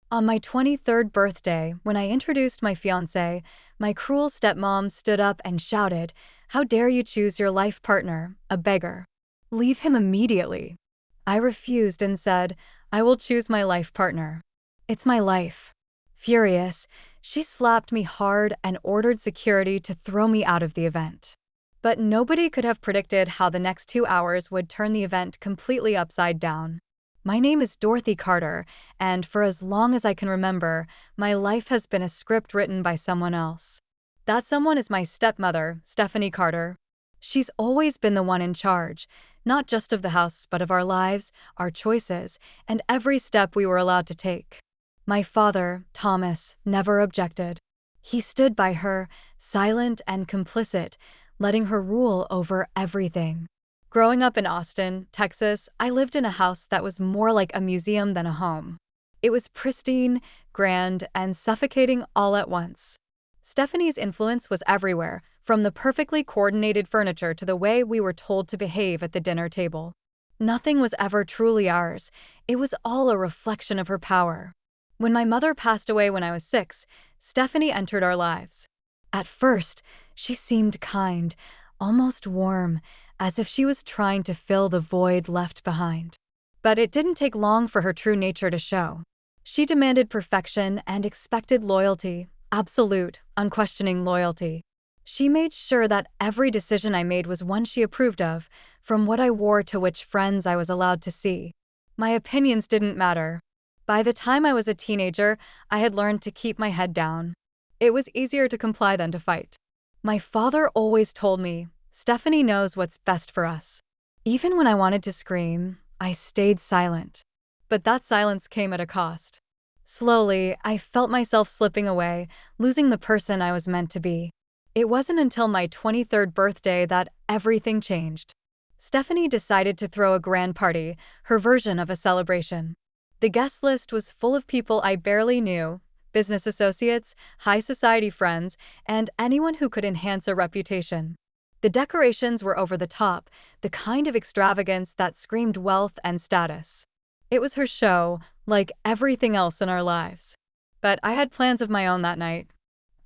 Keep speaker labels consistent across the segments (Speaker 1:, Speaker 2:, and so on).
Speaker 1: On my 23rd birthday, when I introduced my fiancé, my cruel stepmom stood up and shouted, "How dare you choose your life partner, a beggar? Leave him immediately." I refused and said, "I will choose my life partner. It's my life." Furious, she slapped me hard and ordered security to throw me out of the event. But nobody could have predicted how the next 2 hours would turn the event completely upside down. My name is Dorothy Carter, and for as long as I can remember, my life has been a script written by someone else. That someone is my stepmother, Stephanie Carter. She's always been the one in charge, not just of the house but of our lives, our choices, and every step we were allowed to take. My father, Thomas, never objected. He stood by her, silent and complicit, letting her rule over everything. Growing up in Austin, Texas, I lived in a house that was more like a museum than a home. It was pristine, grand, and suffocating all at once. Stephanie's influence was everywhere, from the perfectly coordinated furniture to the way we were told to behave at the dinner table. Nothing was ever truly ours. It was all a reflection of her power. When my mother passed away when I was 6, Stephanie entered our lives. At first, she seemed kind, almost warm, as if she was trying to fill the void left behind. But it didn't take long for her true nature to show. She demanded perfection and expected loyalty, absolute, unquestioning loyalty. She made sure that every decision I made was one she approved of, from what I wore to which friends I was allowed to see. My opinions didn't matter. By the time I was a teenager, I had learned to keep my head down. It was easier to comply than to fight. My father always told me, "Stephanie knows what's best for us." Even when I wanted to scream, I stayed silent. But that silence came at a cost. Slowly, I felt myself slipping away, losing the person I was meant to be. It wasn't until my 23rd birthday that everything changed. Stephanie decided to throw a grand party, her version of a celebration. The guest list was full of people I barely knew, business associates, high society friends, and anyone who could enhance a reputation. The decorations were over the top, the kind of extravagance that screamed wealth and status. It was her show, like everything else in our lives. But I had plans of my own that night.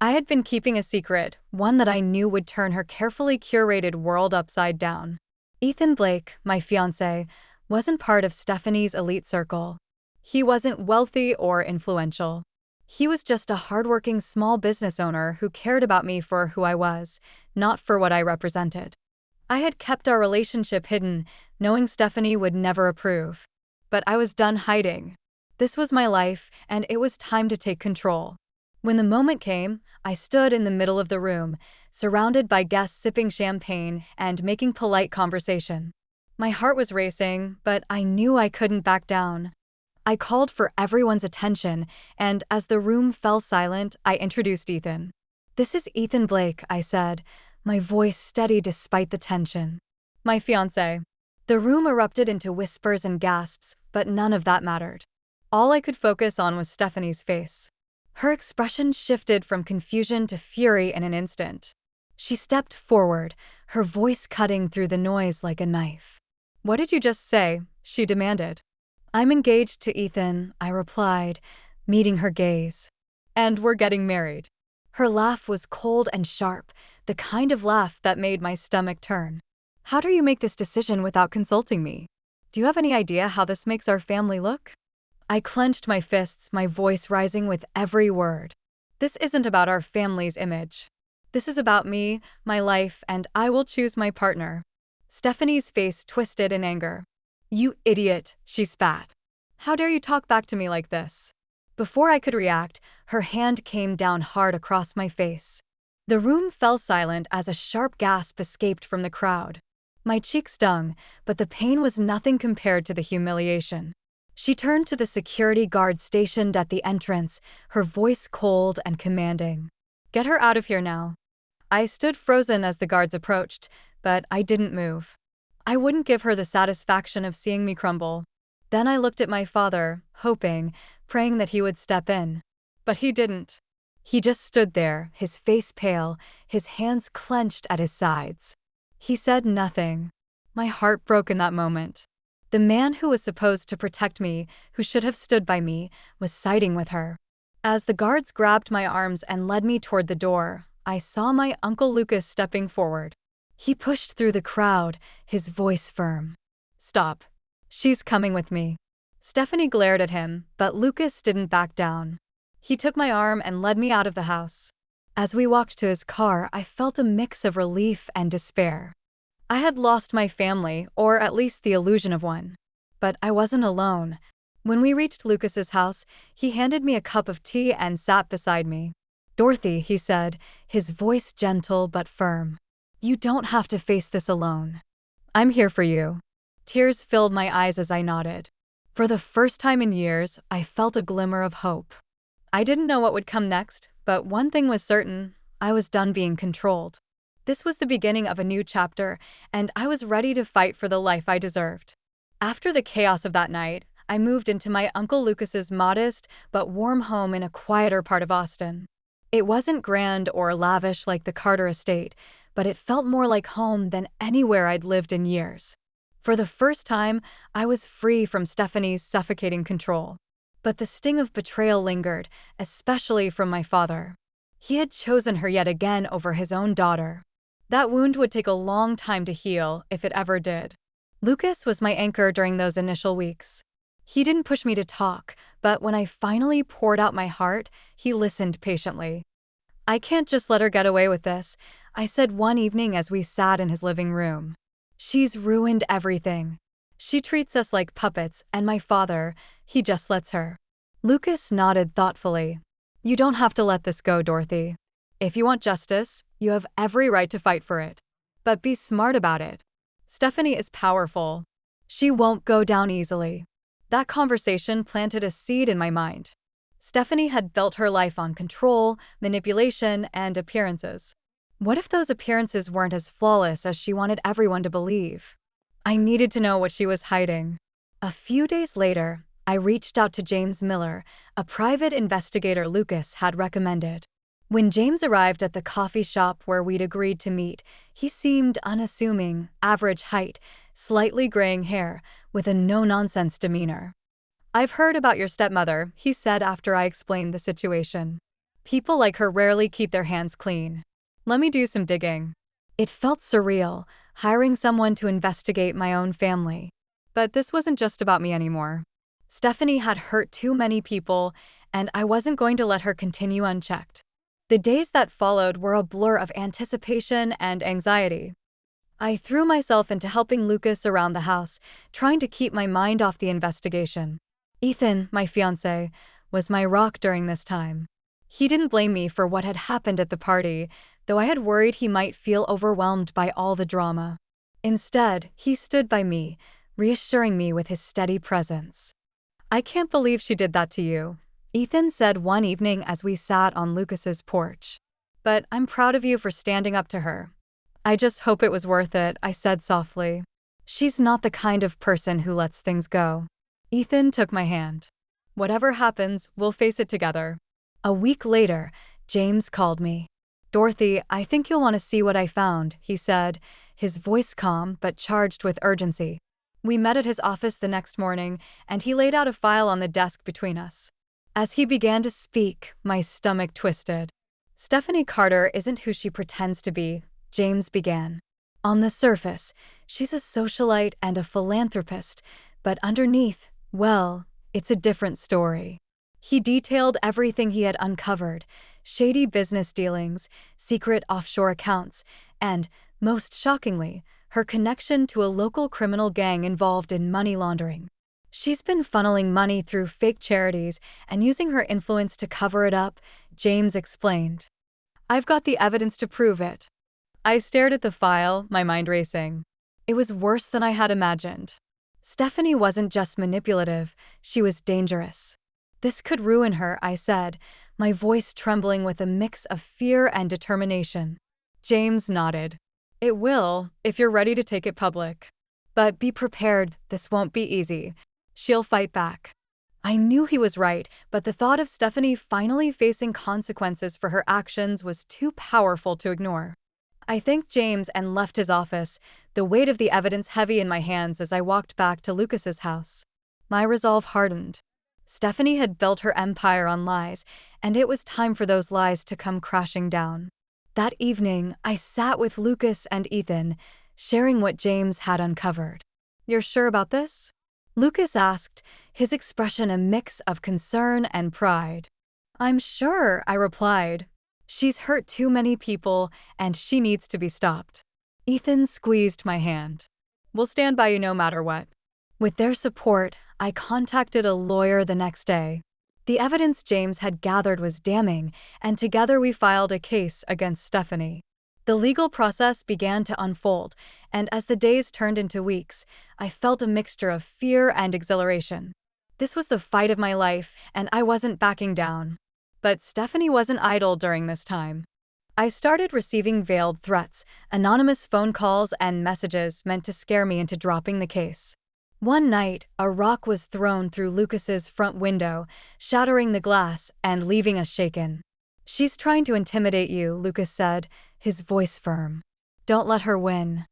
Speaker 1: I had been keeping a secret, one that I knew would turn her carefully curated world upside down. Ethan Blake, my fiancé, wasn't part of Stephanie's elite circle. He wasn't wealthy or influential. He was just a hardworking small business owner who cared about me for who I was, not for what I represented. I had kept our relationship hidden, knowing Stephanie would never approve. But I was done hiding. This was my life, and it was time to take control. When the moment came, I stood in the middle of the room, surrounded by guests sipping champagne and making polite conversation. My heart was racing, but I knew I couldn't back down. I called for everyone's attention, and as the room fell silent, I introduced Ethan. "This is Ethan Blake," I said, my voice steady despite the tension. "My fiancé." The room erupted into whispers and gasps, but none of that mattered. All I could focus on was Stephanie's face. Her expression shifted from confusion to fury in an instant. She stepped forward, her voice cutting through the noise like a knife. "What did you just say?" she demanded. "I'm engaged to Ethan," I replied, meeting her gaze. "And we're getting married." Her laugh was cold and sharp, the kind of laugh that made my stomach turn. "How do you make this decision without consulting me? Do you have any idea how this makes our family look?" I clenched my fists, my voice rising with every word. "This isn't about our family's image. This is about me, my life, and I will choose my partner." Stephanie's face twisted in anger. "You idiot," she spat. "How dare you talk back to me like this?" Before I could react, her hand came down hard across my face. The room fell silent as a sharp gasp escaped from the crowd. My cheek stung, but the pain was nothing compared to the humiliation. She turned to the security guard stationed at the entrance, her voice cold and commanding. "Get her out of here now." I stood frozen as the guards approached, but I didn't move. I wouldn't give her the satisfaction of seeing me crumble. Then I looked at my father, hoping, praying that he would step in. But he didn't. He just stood there, his face pale, his hands clenched at his sides. He said nothing. My heart broke in that moment. The man who was supposed to protect me, who should have stood by me, was siding with her. As the guards grabbed my arms and led me toward the door, I saw my Uncle Lucas stepping forward. He pushed through the crowd, his voice firm. "Stop. She's coming with me." Stephanie glared at him, but Lucas didn't back down. He took my arm and led me out of the house. As we walked to his car, I felt a mix of relief and despair. I had lost my family, or at least the illusion of one. But I wasn't alone. When we reached Lucas's house, he handed me a cup of tea and sat beside me. "Dorothy," he said, his voice gentle but firm. "You don't have to face this alone. I'm here for you." Tears filled my eyes as I nodded. For the first time in years, I felt a glimmer of hope. I didn't know what would come next, but one thing was certain: I was done being controlled. This was the beginning of a new chapter, and I was ready to fight for the life I deserved. After the chaos of that night, I moved into my Uncle Lucas's modest but warm home in a quieter part of Austin. It wasn't grand or lavish like the Carter estate, but it felt more like home than anywhere I'd lived in years. For the first time, I was free from Stephanie's suffocating control. But the sting of betrayal lingered, especially from my father. He had chosen her yet again over his own daughter. That wound would take a long time to heal, if it ever did. Lucas was my anchor during those initial weeks. He didn't push me to talk, but when I finally poured out my heart, he listened patiently. "I can't just let her get away with this," I said one evening as we sat in his living room. "She's ruined everything. She treats us like puppets, and my father, he just lets her." Lucas nodded thoughtfully. "You don't have to let this go, Dorothy. If you want justice, you have every right to fight for it. But be smart about it. Stephanie is powerful. She won't go down easily." That conversation planted a seed in my mind. Stephanie had built her life on control, manipulation, and appearances. What if those appearances weren't as flawless as she wanted everyone to believe? I needed to know what she was hiding. A few days later, I reached out to James Miller, a private investigator Lucas had recommended. When James arrived at the coffee shop where we'd agreed to meet, he seemed unassuming, average height, slightly graying hair, with a no-nonsense demeanor. "I've heard about your stepmother," he said after I explained the situation. "People like her rarely keep their hands clean. Let me do some digging." It felt surreal, hiring someone to investigate my own family. But this wasn't just about me anymore. Stephanie had hurt too many people, and I wasn't going to let her continue unchecked. The days that followed were a blur of anticipation and anxiety. I threw myself into helping Lucas around the house, trying to keep my mind off the investigation. Ethan, my fiancé, was my rock during this time. He didn't blame me for what had happened at the party, though I had worried he might feel overwhelmed by all the drama. Instead, he stood by me, reassuring me with his steady presence. "I can't believe she did that to you," Ethan said one evening as we sat on Lucas's porch. "But I'm proud of you for standing up to her." "I just hope it was worth it," I said softly. "She's not the kind of person who lets things go." Ethan took my hand. "Whatever happens, we'll face it together." A week later, James called me. "Dorothy, I think you'll want to see what I found," he said, his voice calm but charged with urgency. We met at his office the next morning, and he laid out a file on the desk between us. As he began to speak, my stomach twisted. "Stephanie Carter isn't who she pretends to be," James began. "On the surface, she's a socialite and a philanthropist, but underneath, well, it's a different story." He detailed everything he had uncovered: shady business dealings, secret offshore accounts, and, most shockingly, her connection to a local criminal gang involved in money laundering. "She's been funneling money through fake charities and using her influence to cover it up," James explained. "I've got the evidence to prove it." I stared at the file, my mind racing. It was worse than I had imagined. Stephanie wasn't just manipulative, she was dangerous. "This could ruin her," I said, my voice trembling with a mix of fear and determination. James nodded. "It will, if you're ready to take it public. But be prepared, this won't be easy. She'll fight back." I knew he was right, but the thought of Stephanie finally facing consequences for her actions was too powerful to ignore. I thanked James and left his office, the weight of the evidence heavy in my hands as I walked back to Lucas's house. My resolve hardened. Stephanie had built her empire on lies, and it was time for those lies to come crashing down. That evening, I sat with Lucas and Ethan, sharing what James had uncovered. "You're sure about this?" Lucas asked, his expression a mix of concern and pride. "I'm sure," I replied. "She's hurt too many people, and she needs to be stopped." Ethan squeezed my hand. "We'll stand by you no matter what." With their support, I contacted a lawyer the next day. The evidence James had gathered was damning, and together we filed a case against Stephanie. The legal process began to unfold, and as the days turned into weeks, I felt a mixture of fear and exhilaration. This was the fight of my life, and I wasn't backing down. But Stephanie wasn't idle during this time. I started receiving veiled threats, anonymous phone calls, and messages meant to scare me into dropping the case. One night, a rock was thrown through Lucas's front window, shattering the glass and leaving us shaken. "She's trying to intimidate you," Lucas said, his voice firm. "Don't let her win."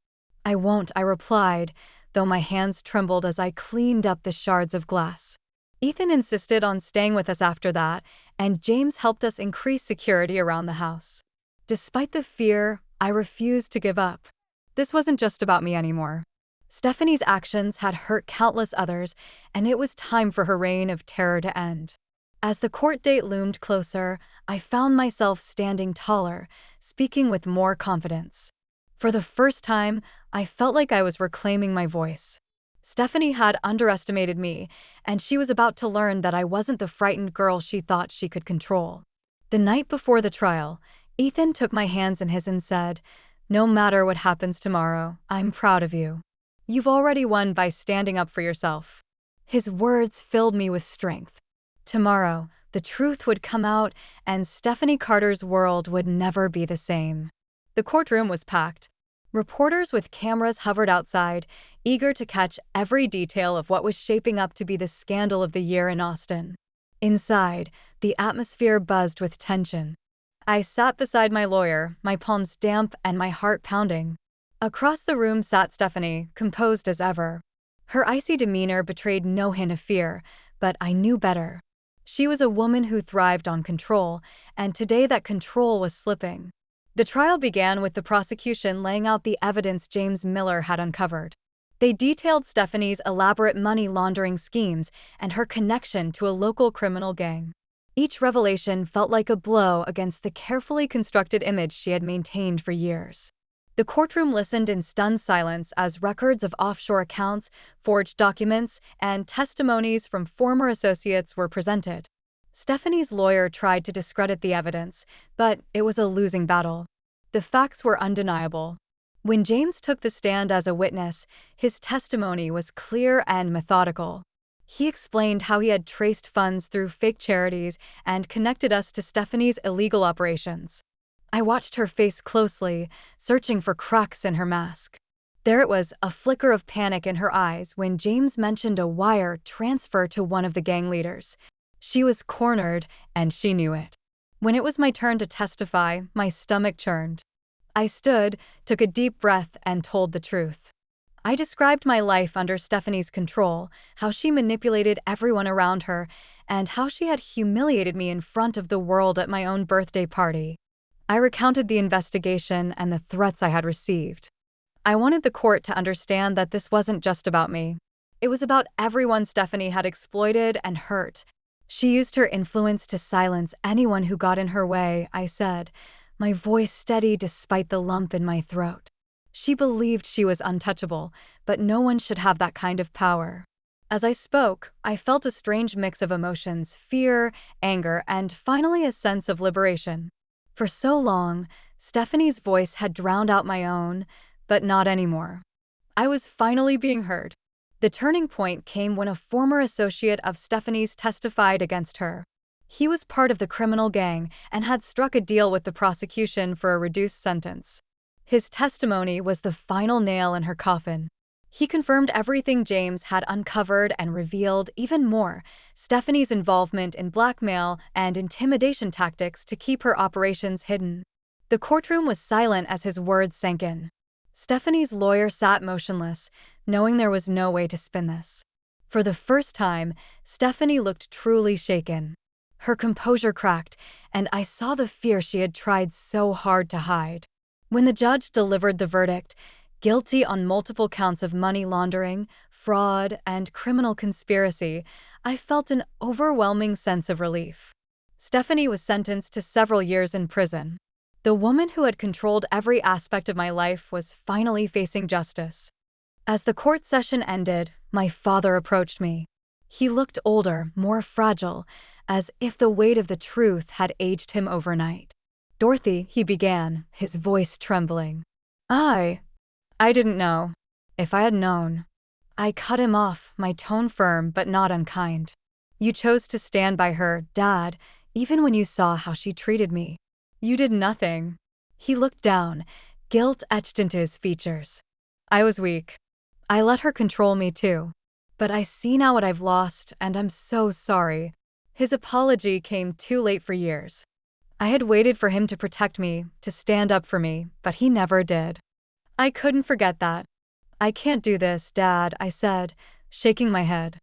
Speaker 1: "I won't," I replied, though my hands trembled as I cleaned up the shards of glass. Ethan insisted on staying with us after that, and James helped us increase security around the house. Despite the fear, I refused to give up. This wasn't just about me anymore. Stephanie's actions had hurt countless others, and it was time for her reign of terror to end. As the court date loomed closer, I found myself standing taller, speaking with more confidence. For the first time, I felt like I was reclaiming my voice. Stephanie had underestimated me, and she was about to learn that I wasn't the frightened girl she thought she could control. The night before the trial, Ethan took my hands in his and said, "No matter what happens tomorrow, I'm proud of you. You've already won by standing up for yourself." His words filled me with strength. Tomorrow, the truth would come out, and Stephanie Carter's world would never be the same. The courtroom was packed. Reporters with cameras hovered outside, eager to catch every detail of what was shaping up to be the scandal of the year in Austin. Inside, the atmosphere buzzed with tension. I sat beside my lawyer, my palms damp and my heart pounding. Across the room sat Stephanie, composed as ever. Her icy demeanor betrayed no hint of fear, but I knew better. She was a woman who thrived on control, and today that control was slipping. The trial began with the prosecution laying out the evidence James Miller had uncovered. They detailed Stephanie's elaborate money laundering schemes and her connection to a local criminal gang. Each revelation felt like a blow against the carefully constructed image she had maintained for years. The courtroom listened in stunned silence as records of offshore accounts, forged documents, and testimonies from former associates were presented. Stephanie's lawyer tried to discredit the evidence, but it was a losing battle. The facts were undeniable. When James took the stand as a witness, his testimony was clear and methodical. He explained how he had traced funds through fake charities and connected us to Stephanie's illegal operations. I watched her face closely, searching for cracks in her mask. There it was, a flicker of panic in her eyes when James mentioned a wire transfer to one of the gang leaders. She was cornered, and she knew it. When it was my turn to testify, my stomach churned. I stood, took a deep breath, and told the truth. I described my life under Stephanie's control, how she manipulated everyone around her, and how she had humiliated me in front of the world at my own birthday party. I recounted the investigation and the threats I had received. I wanted the court to understand that this wasn't just about me. It was about everyone Stephanie had exploited and hurt. She used her influence to silence anyone who got in her way, I said, my voice steady despite the lump in my throat. She believed she was untouchable, but no one should have that kind of power. As I spoke, I felt a strange mix of emotions, fear, anger, and finally a sense of liberation. For so long, Stephanie's voice had drowned out my own, but not anymore. I was finally being heard. The turning point came when a former associate of Stephanie's testified against her. He was part of the criminal gang and had struck a deal with the prosecution for a reduced sentence. His testimony was the final nail in her coffin. He confirmed everything James had uncovered and revealed even more, Stephanie's involvement in blackmail and intimidation tactics to keep her operations hidden. The courtroom was silent as his words sank in. Stephanie's lawyer sat motionless, knowing there was no way to spin this. For the first time, Stephanie looked truly shaken. Her composure cracked, and I saw the fear she had tried so hard to hide. When the judge delivered the verdict, guilty on multiple counts of money laundering, fraud, and criminal conspiracy, I felt an overwhelming sense of relief. Stephanie was sentenced to several years in prison. The woman who had controlled every aspect of my life was finally facing justice. As the court session ended, my father approached me. He looked older, more fragile, as if the weight of the truth had aged him overnight. "Dorothy," he began, his voice trembling. I didn't know. If I had known." I cut him off, my tone firm but not unkind. "You chose to stand by her, Dad, even when you saw how she treated me. You did nothing." He looked down, guilt etched into his features. "I was weak. I let her control me too. But I see now what I've lost, and I'm so sorry." His apology came too late for years. I had waited for him to protect me, to stand up for me, but he never did. I couldn't forget that. "I can't do this, Dad," I said, shaking my head.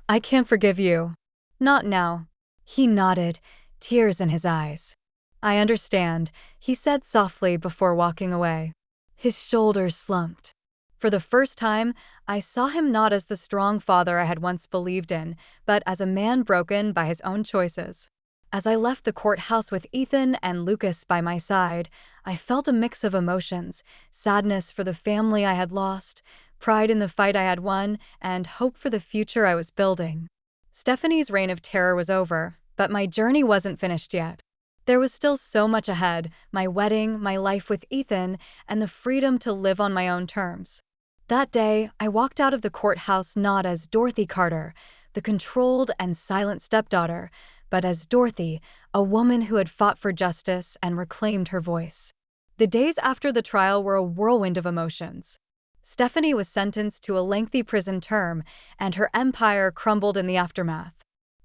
Speaker 1: "I can't forgive you." "Not now." He nodded, tears in his eyes. "I understand," he said softly before walking away. His shoulders slumped. For the first time, I saw him not as the strong father I had once believed in, but as a man broken by his own choices. As I left the courthouse with Ethan and Lucas by my side, I felt a mix of emotions: sadness for the family I had lost, pride in the fight I had won, and hope for the future I was building. Stephanie's reign of terror was over, but my journey wasn't finished yet. There was still so much ahead: my wedding, my life with Ethan, and the freedom to live on my own terms. That day, I walked out of the courthouse not as Dorothy Carter, the controlled and silent stepdaughter, but as Dorothy, a woman who had fought for justice and reclaimed her voice. The days after the trial were a whirlwind of emotions. Stephanie was sentenced to a lengthy prison term, and her empire crumbled in the aftermath.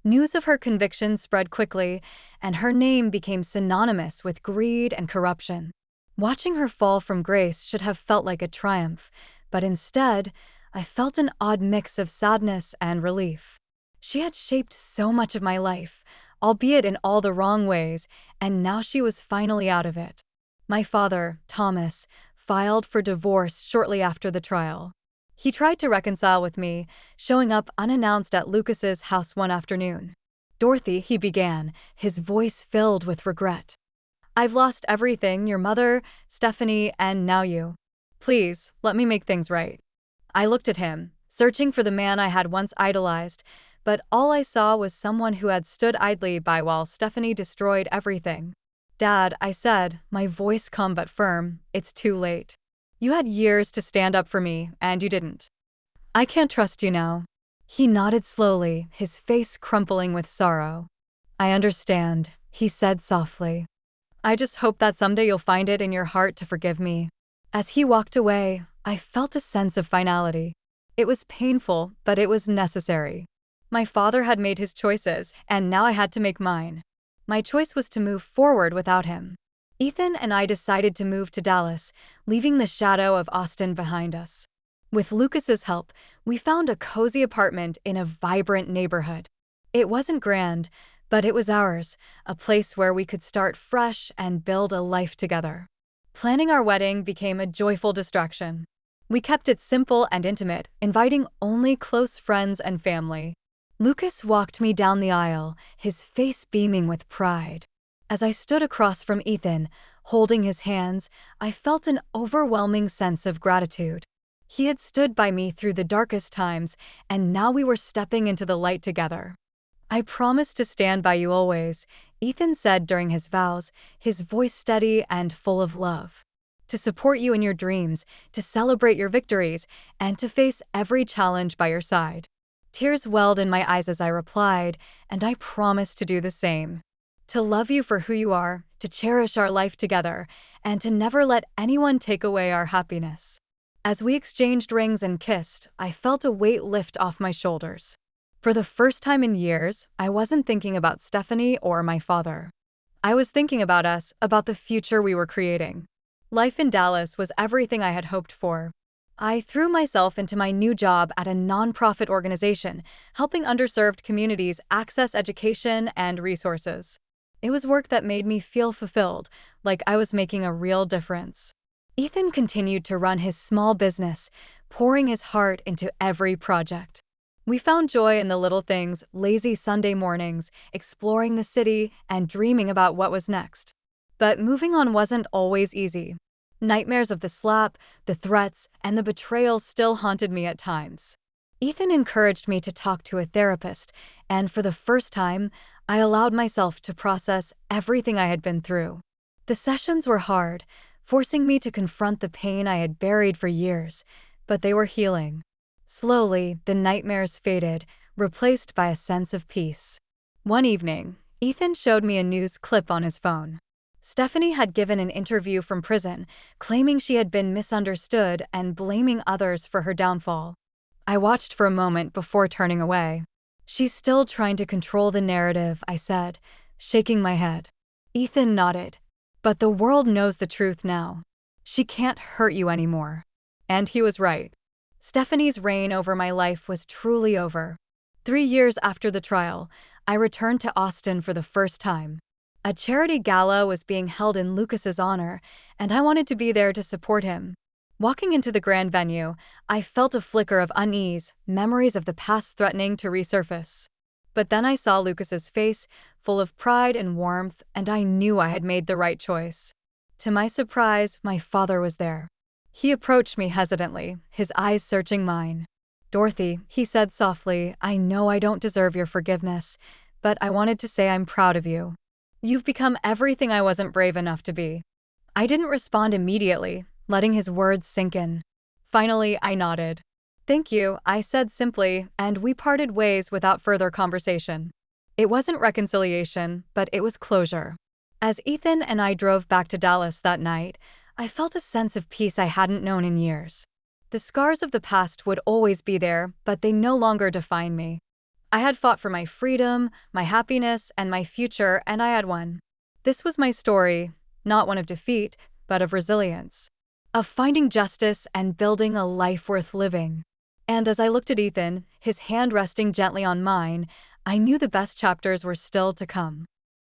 Speaker 1: News of her conviction spread quickly, and her name became synonymous with greed and corruption. Watching her fall from grace should have felt like a triumph, but instead, I felt an odd mix of sadness and relief. She had shaped so much of my life, albeit in all the wrong ways, and now she was finally out of it. My father, Thomas, filed for divorce shortly after the trial. He tried to reconcile with me, showing up unannounced at Lucas's house one afternoon. "Dorothy," he began, his voice filled with regret. "I've lost everything: your mother, Stephanie, and now you. Please, let me make things right." I looked at him, searching for the man I had once idolized, but all I saw was someone who had stood idly by while Stephanie destroyed everything. "Dad," I said, my voice calm but firm, "it's too late. You had years to stand up for me, and you didn't. I can't trust you now." He nodded slowly, his face crumpling with sorrow. "I understand," he said softly. "I just hope that someday you'll find it in your heart to forgive me." As he walked away, I felt a sense of finality. It was painful, but it was necessary. My father had made his choices, and now I had to make mine. My choice was to move forward without him. Ethan and I decided to move to Dallas, leaving the shadow of Austin behind us. With Lucas's help, we found a cozy apartment in a vibrant neighborhood. It wasn't grand, but it was ours, a place where we could start fresh and build a life together. Planning our wedding became a joyful distraction. We kept it simple and intimate, inviting only close friends and family. Lucas walked me down the aisle, his face beaming with pride. As I stood across from Ethan, holding his hands, I felt an overwhelming sense of gratitude. He had stood by me through the darkest times, and now we were stepping into the light together. "I promise to stand by you always," Ethan said during his vows, his voice steady and full of love. "To support you in your dreams, to celebrate your victories, and to face every challenge by your side." Tears welled in my eyes as I replied, "And I promise to do the same. To love you for who you are, to cherish our life together, and to never let anyone take away our happiness." As we exchanged rings and kissed, I felt a weight lift off my shoulders. For the first time in years, I wasn't thinking about Stephanie or my father. I was thinking about us, about the future we were creating. Life in Dallas was everything I had hoped for. I threw myself into my new job at a nonprofit organization, helping underserved communities access education and resources. It was work that made me feel fulfilled, like I was making a real difference. Ethan continued to run his small business, pouring his heart into every project. We found joy in the little things, lazy Sunday mornings, exploring the city, and dreaming about what was next. But moving on wasn't always easy. Nightmares of the slap, the threats, and the betrayal still haunted me at times. Ethan encouraged me to talk to a therapist, and for the first time, I allowed myself to process everything I had been through. The sessions were hard, forcing me to confront the pain I had buried for years, but they were healing. Slowly, the nightmares faded, replaced by a sense of peace. One evening, Ethan showed me a news clip on his phone. Stephanie had given an interview from prison, claiming she had been misunderstood and blaming others for her downfall. I watched for a moment before turning away. "She's still trying to control the narrative," I said, shaking my head. Ethan nodded. "But the world knows the truth now. She can't hurt you anymore." And he was right. Stephanie's reign over my life was truly over. 3 years after the trial, I returned to Austin for the first time. A charity gala was being held in Lucas's honor, and I wanted to be there to support him. Walking into the grand venue, I felt a flicker of unease, memories of the past threatening to resurface. But then I saw Lucas's face, full of pride and warmth, and I knew I had made the right choice. To my surprise, my father was there. He approached me hesitantly, his eyes searching mine. "Dorothy," he said softly, "I know I don't deserve your forgiveness, but I wanted to say I'm proud of you. You've become everything I wasn't brave enough to be." I didn't respond immediately, letting his words sink in. Finally, I nodded. "Thank you," I said simply, and we parted ways without further conversation. It wasn't reconciliation, but it was closure. As Ethan and I drove back to Dallas that night, I felt a sense of peace I hadn't known in years. The scars of the past would always be there, but they no longer define me. I had fought for my freedom, my happiness, and my future, and I had won. This was my story, not one of defeat, but of resilience. Of finding justice and building a life worth living. And as I looked at Ethan, his hand resting gently on mine, I knew the best chapters were still to come.